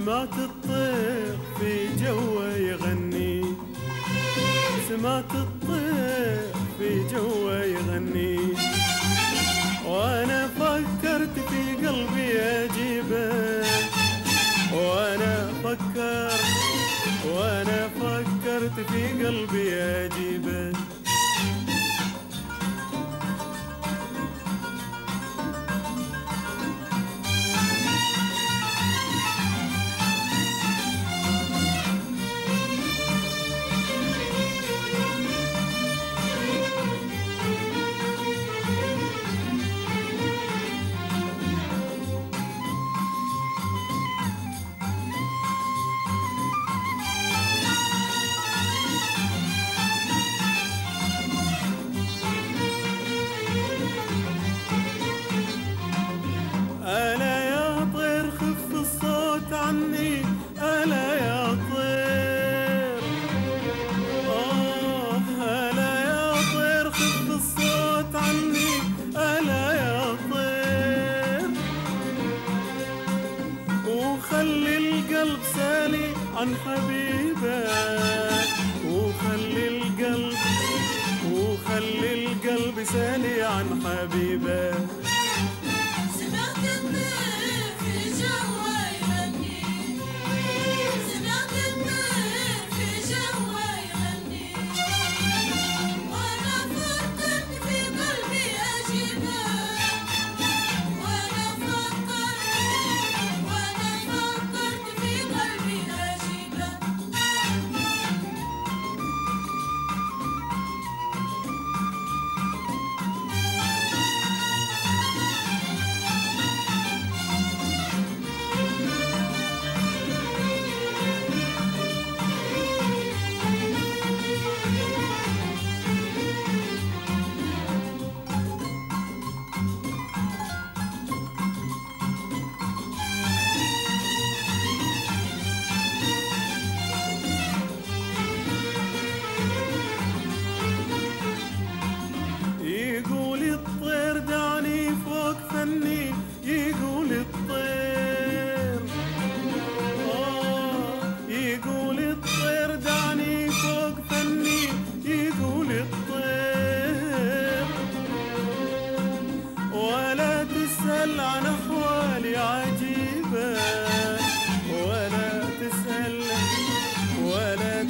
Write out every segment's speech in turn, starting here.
سمعت الطير في جوه يغني، سمعت الطير في جوه يغني، وانا فكرت في قلبي اجيبه، وانا فكرت في قلبي اجيبه. ألا يا طير خف الصوت عني، ألا يا طير، ألا يا طير خف الصوت عني، ألا يا طير، وخلي القلب سالي عن حبيبه، وخلي القلب سالي عن حبيبه. يقول الطير دعني فوق فني، يقول الطير، يقول الطير دعني فوق فني، يقول الطير، ولا تسأل عن أحوالي عجيبة، ولا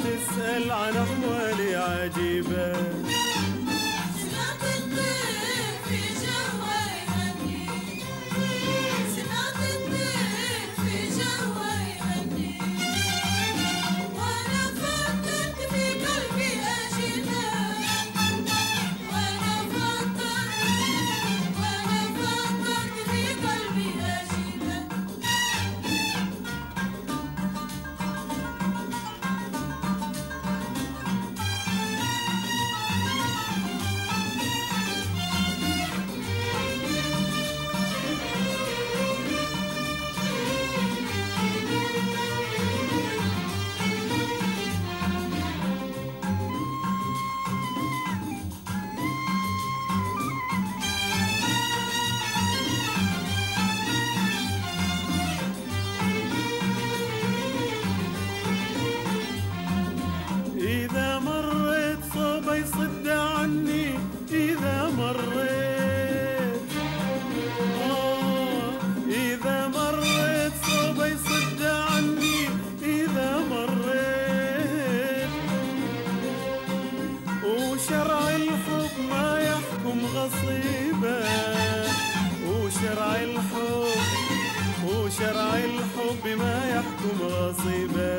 تسأل عن أحوالي عجيبة. إذا مريت صوبه يصد عني، إذا مريت، إذا مريت صوبه يصد عني، إذا مريت، وشرع الحب ما يحكم غصيبه، وشرع الحب ما يحكم غصيبه.